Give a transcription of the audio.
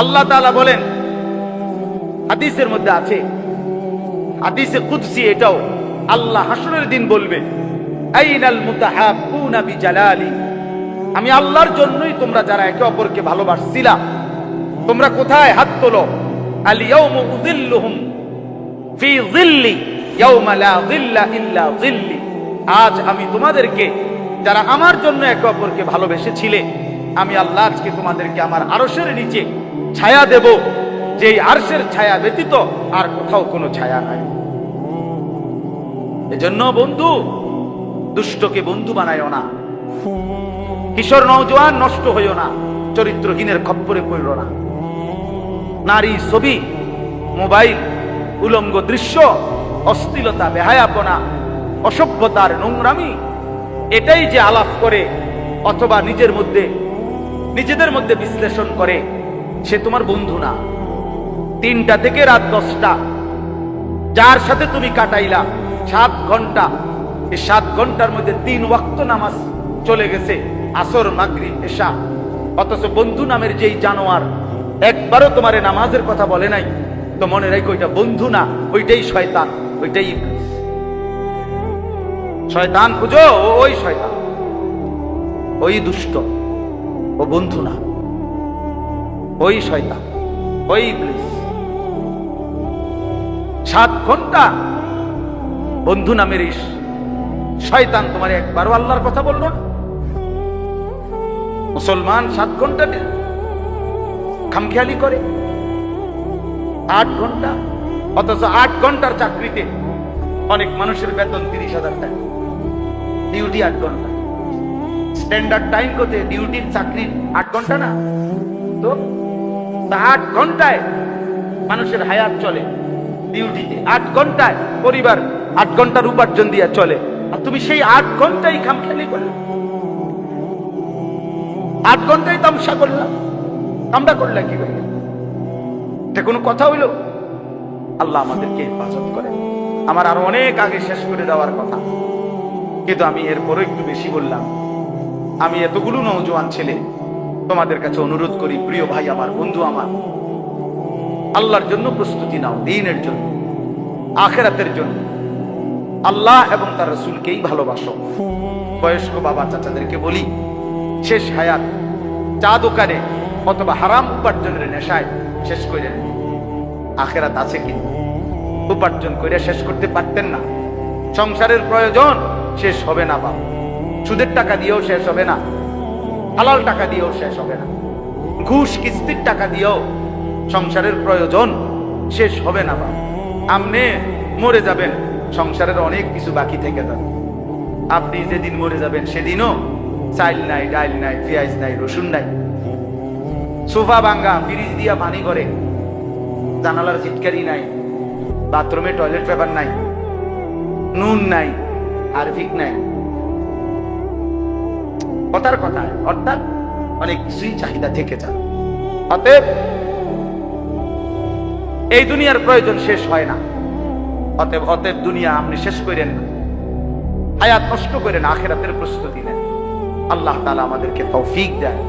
আল্লাহ তাআলা বলেন, হাদিসের মধ্যে আছে, হাদিসে কুদসি, এটাও আল্লাহ হাসরের দিন বলবে, আইনাল মুতাহাব্বুনা বিজালালি, আমি আল্লাহর জন্যই তোমরা যারা একে অপরকে ভালোবাসছিলা, তোমরা কোথায়? হাত তোলো। আল ইয়াউমু উযিল্লুহুম ফি যিল্লি ইয়াউমা লা যিল্লা ইল্লা যিল্লি, আজ আমি তোমাদেরকে যারা আমার জন্য একে অপরকে ভালোবেসেছিলে, আমি আল্লাহ আজকে তোমাদেরকে আমার আরশের নিচে ছায়া দেব, যেই আরশের ছায়া ব্যতীত আর কোথাও কোনো ছায়া নাই। এজন্য বন্ধু, দুষ্টকে বন্ধু বানায়ও না, কিশোর নওজোয়ান নষ্ট হইও না, চরিত্রহীনের খপ্পরে পড়ো না। নারী, ছবি, মোবাইল, উলঙ্গ দৃশ্য, অশ্লীলতা, বেহায়াপনা, অসভ্যতার নোংরামি, এটাই যে আলাপ করে অথবা নিজেদের মধ্যে বিশ্লেষণ করে, সে তোমার বন্ধু না। 3টা থেকে রাত 10টা যার সাথে তুমি কাটাইলা 7 ঘন্টা, এই 7 ঘন্টার মধ্যে 3 ওয়াক্ত নামাজ চলে গেছে, আসর, মাগরিব, এশা, অথচ বন্ধু নামের যেই জানোয়ার একবারও তোমার নামাজের কথা বলে নাই, তো মনে রাখো ওইটা বন্ধু না, ওইটাই শয়তান, ওইটাই ইবলিস। শয়তান খুঁজো, ওই শয়তান, ওই দুষ্ট, ও বন্ধু না, ওই শয়তান, ওই ইবলিস। 7 ঘন্টা বন্ধু নামের শয়তান তোমার একবারও আল্লাহর কথা বললো না। মুসলমান 7 ঘন্টা খামখেয়ালি করে, 8 ঘন্টা, অথচ 8 ঘন্টার চাকরিতে অনেক মানুষের বেতন 30,000 টাকা, ডিউটি 8 ঘন্টা। স্ট্যান্ডার্ড টাইম করতে ডিউটির চাকরি 8 ঘন্টা না, তো 8 ঘন্টায় মানুষের হায়াত চলে, ডিউটিতে 8 ঘন্টায় পরিবার 8 ঘন্টার উপার্জন দিয়ে চলে, আর তুমি সেই 8 ঘন্টাই খামখেয়ালি করলে, 8 ঘন্টাই তামসা করলাম, আমরা করলাম কি ভাই? এটা কোনো কথা হইল? আল্লাহ আমাদেরকে হেফাজত করে। আমার আরো অনেক আগে শেষ করে দেওয়ার কথা, কিন্তু আমি এরপরও একটু বেশি বললাম। আমি এতগুলো নওজোয়ান ছেলে তোমাদের কাছে অনুরোধ করি, প্রিয় ভাই আমার, বন্ধু আমার, আল্লাহর জন্য প্রস্তুতি নাও, দ্বীনের জন্য, আখিরাতের জন্য। আল্লাহ এবং তার রাসূলকেই ভালোবাসো। বয়স্ক বাবা চাচাদেরকে বলি, শেষ হায়াত চা দোকানে অথবা হারাম উপার্জনের নেশায় শেষ করে নেন। আখিরাত আছে কিন্তু উপার্জন করে শেষ করতে পারতেন না। সংসারের প্রয়োজন শেষ হবে না বাবা, সুদের টাকা দিয়েও শেষ হবে না, হালাল টাকা দিয়েও শেষ হবে না, ঘুষ কিস্তির টাকা দিয়েও সংসারের প্রয়োজন শেষ হবে না বাবা। আপনি মরে যাবেন, সংসারের অনেক কিছু বাকি থেকে যাবে। আপনি যেদিন মরে যাবেন সেদিনও চাইল নাই, ডাইল নাই, পেঁয়াজ নাই, রসুন নাই, সোফা ভাঙ্গা, ফ্রিজ দিয়া পানি করে, জানালার চিটকারি নাই, বাথরুমে টয়লেট পেপার নাই, নুন নাই, হারফিক নাই, কথার কথা, অর্থাৎ অনেক কিছুই চাহিদা থেকে যায়। অতএব এই দুনিয়ার প্রয়োজন শেষ হয় না। অতএব দুনিয়া আপনি শেষ করেন না, হায়াত নষ্ট করেন, আখিরাতের প্রস্তুতি নেন। আল্লাহ তাআলা আমাদেরকে তৌফিক দেয়।